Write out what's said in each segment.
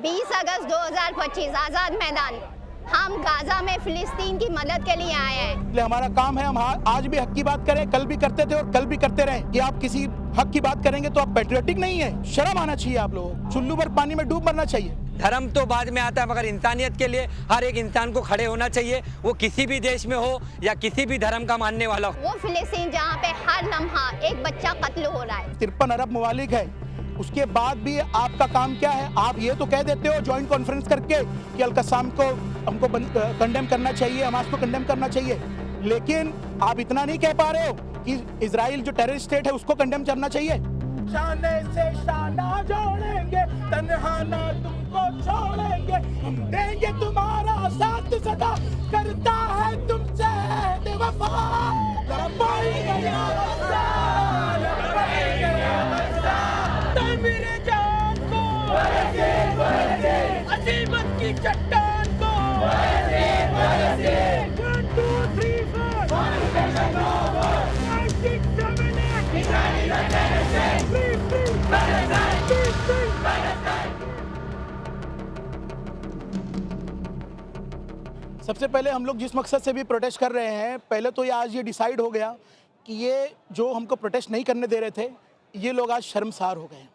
20 अगस्त 2025 आज़ाद मैदान। हम गाजा में फिलिस्तीन की मदद के लिए आए हैं। इसलिए हमारा काम है, हम आज भी हक की बात करें, कल भी करते थे और कल भी करते रहें। कि आप किसी हक की बात करेंगे तो आप पैट्रियोटिक नहीं है। शर्म आना चाहिए आप लोगों को। चुल्लू पर पानी में डूब मरना चाहिए। धर्म तो बाद में आता है, मगर इंसानियत के लिए हर एक इंसान को खड़े होना चाहिए, वो किसी भी देश में हो या किसी भी धर्म का मानने वाला हो। वो फिलिस्तीन जहाँ पे हर लम्हा एक बच्चा कत्ल हो रहा है। 53 अरब ममालिक है, उसके बाद भी आपका काम क्या है? आप ये तो कह देते हो ज्वाइंट कॉन्फ्रेंस करके कि अल-कस्साम को हमको कंडेम करना चाहिए, हमास को कंडेम करना चाहिए, लेकिन आप इतना नहीं कह पा रहे हो कि इजराइल जो टेररिस्ट स्टेट है उसको कंडेम करना चाहिए। शाने से शाना जोड़ेंगे, तन्हा ना तुमको छोड़ेंगे, हम देंगे तुम्हारा साथ सदा, करता है तुमसे बेवफा। लब्बैक या रसूल, लब्बैक या रसूल, मेरे जान को अजीमत की चट्टान को 1 2 3 सबसे पहले हम लोग जिस मकसद से भी प्रोटेस्ट कर रहे हैं, पहले तो आज ये डिसाइड हो गया कि ये जो हमको प्रोटेस्ट नहीं करने दे रहे थे, ये लोग आज शर्मसार हो गए।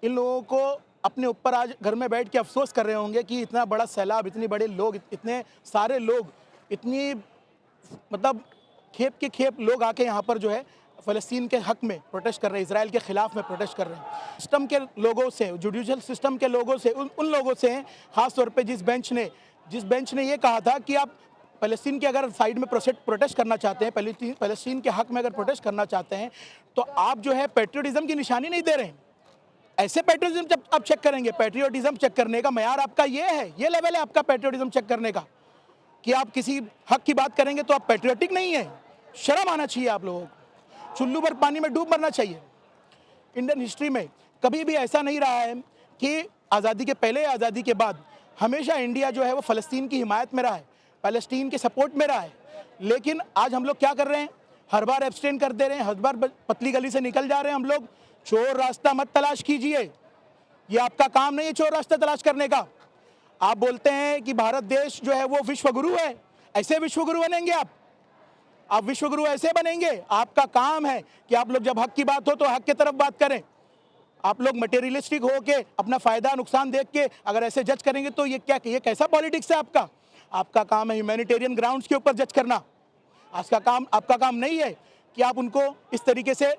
इन लोगों को अपने ऊपर आज घर में बैठ के अफसोस कर रहे होंगे कि इतना बड़ा सैलाब, इतने बड़े लोग, इतने सारे लोग, इतनी मतलब खेप के खेप लोग आके यहाँ पर जो है फ़लस्तीन के हक़ में प्रोटेस्ट कर रहे हैं, इजराइल के ख़िलाफ़ में प्रोटेस्ट कर रहे हैं। सिस्टम के लोगों से, जुडिशल सिस्टम के लोगों से, उन लोगों से हैं, ख़ास तौर पे जिस बेंच ने ये कहा था कि आप फ़लस्तीन के अगर साइड में प्रोटेस्ट करना चाहते हैं, फ़लस्तीन के हक़ में अगर प्रोटेस्ट करना चाहते हैं, तो आप जो है पैट्रियोटिज़म की निशानी नहीं दे रहे हैं। ऐसे पैट्रियोटिज़म जब आप चेक करेंगे, पैट्रियोटिज़म चेक करने का मयार आपका ये है, ये लेवल है आपका पैट्रियोटिज़म चेक करने का, कि आप किसी हक़ की बात करेंगे तो आप पैट्रियोटिक नहीं है। शर्म आना चाहिए आप लोगों को। चुल्लू पर पानी में डूब मरना चाहिए। इंडियन हिस्ट्री में कभी भी ऐसा नहीं रहा है कि आज़ादी के पहले या आज़ादी के बाद हमेशा इंडिया जो है वो फ़लस्तीन की हिमायत में रहा है, फ़लस्तीन के सपोर्ट में रहा है। लेकिन आज हम लोग क्या कर रहे हैं? हर बार एब्सटेन कर दे रहे हैं, हर बार पतली गली से निकल जा रहे हैं हम लोग। चोर रास्ता मत तलाश कीजिए, ये आपका काम नहीं है चोर रास्ता तलाश करने का। आप बोलते हैं कि भारत देश जो है वो विश्वगुरु है, ऐसे विश्वगुरु बनेंगे आप विश्वगुरु ऐसे बनेंगे? आपका काम है कि आप लोग जब हक की बात हो तो हक की तरफ बात करें। आप लोग मटेरियलिस्टिक हो के अपना फ़ायदा नुकसान देख के अगर ऐसे जज करेंगे तो ये कैसा पॉलिटिक्स है आपका? आपका काम है ह्यूमैनिटेरियन ग्राउंड्स के ऊपर जज करना। आपका काम नहीं है कि आप उनको इस तरीके से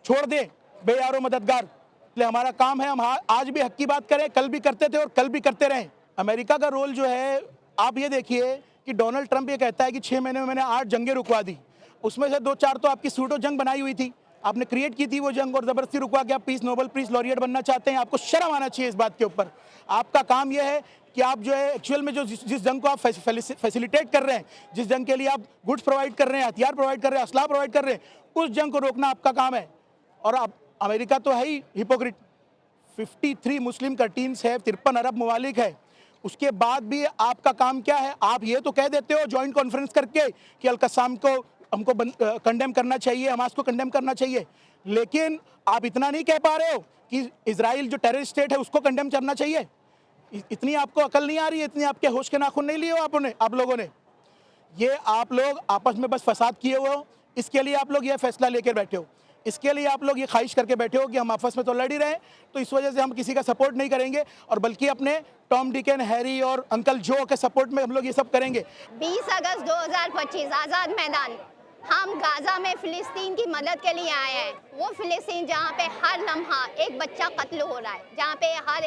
छोड़ दें बेयारो मददगार। इसलिए हमारा काम है, हम आज भी हक की बात करें, कल भी करते थे और कल भी करते रहें। अमेरिका का रोल जो है, आप ये देखिए कि डोनाल्ड ट्रंप ये कहता है कि 6 महीने में मैंने 8 जंगें रुकवा दी, उसमें से 2-4 तो आपकी सूडो जंग बनाई हुई थी, आपने क्रिएट की थी वो जंग, और ज़बरदस्ती रुकवा के आप नोबेल पीस लॉरिएट बनना चाहते हैं। आपको शर्म आना चाहिए इस बात के ऊपर। आपका काम यह है कि आप जो है एक्चुअल में जिस जंग को आप फैसिलिटेट कर रहे हैं, जिस जंग के लिए आप गुड्स प्रोवाइड कर रहे हैं, हथियार प्रोवाइड कर रहे हैं, असलाह प्रोवाइड कर रहे हैं, उस जंग को रोकना आपका काम है। और आप अमेरिका तो है ही हिपोक्रेट। 53 मुस्लिम कंट्रीज है, 53 अरब ममालिक है, उसके बाद भी आपका काम क्या है? आप ये तो कह देते हो ज्वाइंट कॉन्फ्रेंस करके कि अल-कस्साम को हमको कंडेम करना चाहिए, हमास को कंडेम करना चाहिए, लेकिन आप इतना नहीं कह पा रहे हो कि इजराइल जो टेररिस्ट स्टेट है उसको कंडेम करना चाहिए। इतनी आपको अकल नहीं आ रही है, इतनी आपके होश के नाखून नहीं लिए हो आप लोगों ने। ये आप लोग आपस में बस फसाद किए हुए हो, इसके लिए आप लोग ये फैसला लेकर बैठे हो, इसके लिए आप लोग ये ख्वाहिश करके बैठे हो कि हम आपस में तो लड़ ही रहे हैं, तो इस वजह से हम किसी का सपोर्ट नहीं करेंगे, और बल्कि अपने टॉम डिक एंड हैरी और अंकल जो के सपोर्ट में हम लोग ये सब करेंगे। 20 अगस्त 2025 आज़ाद मैदान। हम गाजा में फ़िलिस्तीन की मदद के लिए आए हैं। वो फ़िलिस्तीन जहाँ पे हर लम्हा एक बच्चा कत्ल हो रहा है, जहाँ पे हर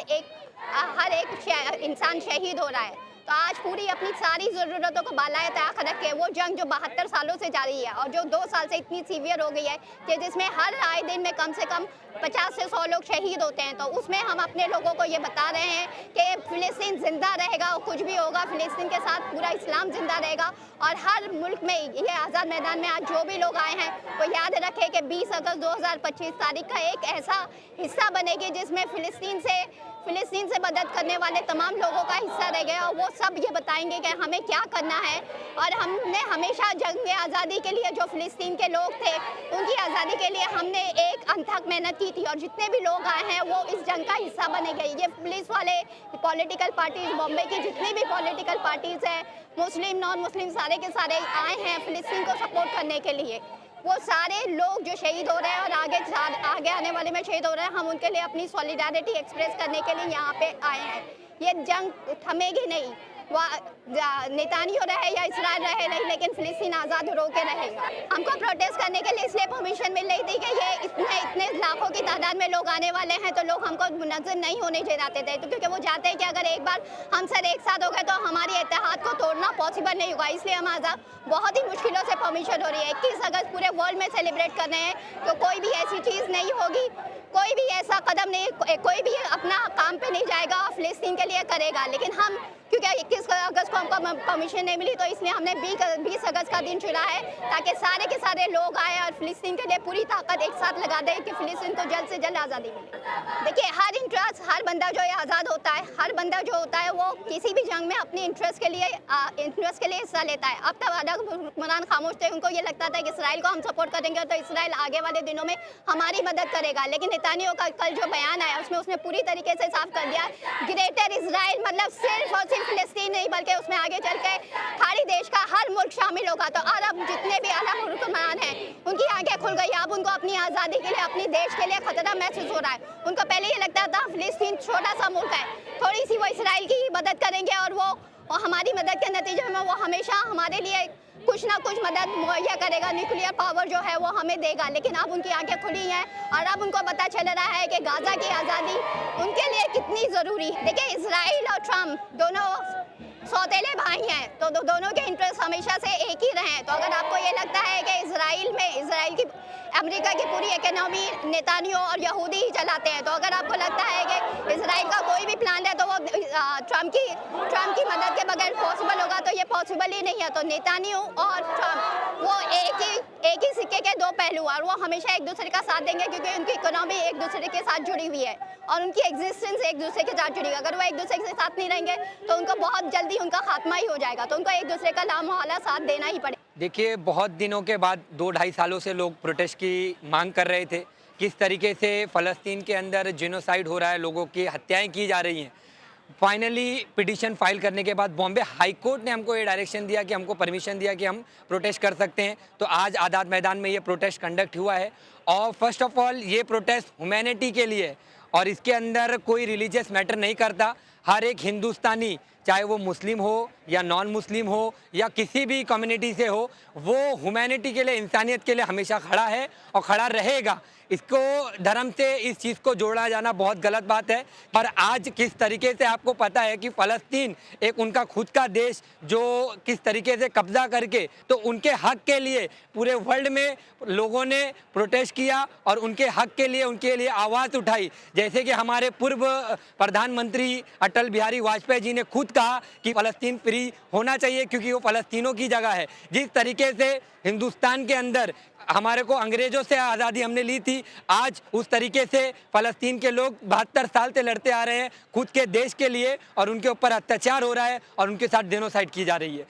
एक इंसान शहीद हो रहा है। तो आज पूरी अपनी सारी ज़रूरतों को बालाए ताक रख के वो जंग जो 72 सालों से जारी है और जो 2 साल से इतनी सीवियर हो गई है कि जिसमें हर आए दिन में कम से कम 50 से 100 लोग शहीद होते हैं, तो उसमें हम अपने लोगों को ये बता रहे हैं कि फ़िलिस्तीन ज़िंदा रहेगा, कुछ भी होगा फ़िलिस्तीन के साथ पूरा इस्लाम ज़िंदा रहेगा। और हर मुल्क में ये आज़ाद मैदान में आज जो भी लोग आए हैं वो याद रखें कि 20 अगस्त 2025 तारीख का एक ऐसा हिस्सा बनेगी जिसमें फ़िलिस्तीन से फिलिस्तीन से मदद करने वाले तमाम लोगों का हिस्सा रह गए और वो सब ये बताएंगे कि हमें क्या करना है। और हमने हमेशा जंग आज़ादी के लिए जो फिलिस्तीन के लोग थे उनकी आज़ादी के लिए हमने एक अनथक मेहनत की थी और जितने भी लोग आए हैं वो इस जंग का हिस्सा बने गए। ये पुलिस वाले, पॉलिटिकल पार्टीज, बॉम्बे की जितनी भी पॉलिटिकल पार्टीज हैं, मुस्लिम नॉन मुस्लिम सारे के सारे आए हैं फिलिस्तीन को सपोर्ट करने के लिए। वो सारे लोग जो शहीद हो रहे हैं और आगे आने वाले में शहीद हो रहे हैं, हम उनके लिए अपनी सॉलिडारिटी एक्सप्रेस करने के लिए यहाँ पे आए हैं। ये जंग थमेगी नहीं, नेतान्याहू रहे या इस्राइल रहे नहीं, लेकिन फिलिस्तीन आज़ाद रो के रहेगा। हमको प्रोटेस्ट करने के लिए इसलिए परमिशन मिल रही थी कि ये इतने लाखों की तादाद में लोग आने वाले हैं, तो लोग हमको मुनज़्ज़म नहीं होने देते थे, तो क्योंकि वो जानते हैं कि अगर एक बार हम सब एक साथ हो गए तो हमारी इत्तेहाद को तोड़ना पॉसिबल नहीं होगा। इसलिए हम आज़ाद बहुत ही मुश्किलों से परमिशन हो रही है। 21 अगस्त पूरे वर्ल्ड में सेलिब्रेट कर रहे हैं, तो कोई भी ऐसी चीज़ नहीं होगी, कोई भी ऐसा कदम नहीं, कोई भी अपना काम पे नहीं जाएगा और फिलिस्तीन के लिए करेगा। लेकिन हम क्योंकि 21 अगस्त को हमको परमिशन नहीं मिली, तो इसलिए हमने 20 अगस्त का दिन चुना है ताकि सारे के सारे लोग आए और फिलिस्तीन के लिए पूरी ताकत एक साथ लगा दें कि फिलिस्तीन को जल्द से जल्द आज़ादी मिले। देखिए, हर बंदा जो है आज़ाद होता है, हर बंदा जो होता है वो किसी भी जंग में अपनी इंटरेस्ट के लिए हिस्सा लेता है। अब तक हुक्मरान खामोश थे, उनको ये लगता था कि इसराइल को हम सपोर्ट करेंगे तो इसराइल आगे वाले दिनों में हमारी मदद करेगा। लेकिन नेतान्याहू का कल जो बयान आया उसमें उसने पूरी तरीके से साफ कर दिया, ग्रेटर इसराइल मतलब सिर्फ और सिर्फ फिलिस्तीन नहीं बल्कि उसमें आगे चल के खाड़ी देश का हर मुल्क शामिल होगा। तो अरब जितने भी अरब हुक्मरान हैं उनकी आंखें खुल गई। अब उनको अपनी आज़ादी के लिए, अपनी देश के लिए खतरा महसूस हो रहा है। उनको पहले ये लगता था फिलिस्तीन छोटा सा मुल्क है, थोड़ी सी वो इसराइल की मदद करेंगे और हमारी मदद के नतीजे में वो हमेशा हमारे लिए कुछ ना कुछ मदद मुहैया करेगा, न्यूक्लियर पावर जो है वो हमें देगा। लेकिन अब उनकी आंखें खुली हैं और अब उनको पता चल रहा है कि गाज़ा की आज़ादी उनके लिए कितनी ज़रूरी है। देखिए, इसराइल और ट्रम्प दोनों सौतेले भाई हैं, तो दोनों के इंटरेस्ट हमेशा से एक ही रहे हैं। तो अगर आपको ये लगता है कि इसराइल की अमेरिका की पूरी इकोनॉमी नेतान्याहू और यहूदी ही चलाते हैं, तो अगर आपको लगता है कि इसराइल का कोई भी प्लान है तो वो ट्रम्प की मदद के बगैर पॉसिबल होगा, तो ये पॉसिबल ही नहीं है। तो नेतान्याहू और ट्रम्प वो एक ही सिक्के के दो पहलू और वो हमेशा एक दूसरे का साथ देंगे, क्योंकि उनकी इकोनॉमी एक दूसरे के साथ जुड़ी हुई है और उनकी एग्जिस्टेंस एक दूसरे के साथ जुड़ी है। अगर वो एक दूसरे के साथ नहीं रहेंगे तो उनको बहुत जल्दी उनका खात्मा ही हो जाएगा। तो उनको एक दूसरे का लामोहल्ला साथ देना ही पड़ेगा। देखिए, बहुत दिनों के बाद 2-2.5 सालों से लोग प्रोटेस्ट की मांग कर रहे थे, किस तरीके से फ़लस्तीन के अंदर जेनोसाइड हो रहा है, लोगों की हत्याएं की जा रही हैं। फाइनली पिटीशन फाइल करने के बाद बॉम्बे हाई कोर्ट ने हमको ये डायरेक्शन दिया कि हमको परमिशन दिया कि हम प्रोटेस्ट कर सकते हैं। तो आज आज़ाद मैदान में ये प्रोटेस्ट कंडक्ट हुआ है और फर्स्ट ऑफ ऑल ये प्रोटेस्ट ह्यूमैनिटी के लिए और इसके अंदर कोई रिलीजियस मैटर नहीं करता। हर एक हिंदुस्तानी, चाहे वो मुस्लिम हो या नॉन मुस्लिम हो या किसी भी कम्युनिटी से हो, वो ह्यूमैनिटी के लिए, इंसानियत के लिए हमेशा खड़ा है और खड़ा रहेगा। इसको धर्म से इस चीज़ को जोड़ा जाना बहुत गलत बात है। पर आज किस तरीके से आपको पता है कि फ़लस्तीन एक उनका खुद का देश जो किस तरीके से कब्ज़ा करके, तो उनके हक के लिए पूरे वर्ल्ड में लोगों ने प्रोटेस्ट किया और उनके हक के लिए उनके लिए आवाज़ उठाई। जैसे कि हमारे पूर्व प्रधानमंत्री अटल बिहारी वाजपेयी जी ने खुद कहा कि फ़लस्तीन फ्री होना चाहिए क्योंकि वो फ़लस्तीनों की जगह है। जिस तरीके से हिंदुस्तान के अंदर हमारे को अंग्रेज़ों से आज़ादी हमने ली थी, आज उस तरीके से फ़लस्तीन के लोग 72 साल से लड़ते आ रहे हैं खुद के देश के लिए और उनके ऊपर अत्याचार हो रहा है और उनके साथ जेनोसाइड की जा रही है।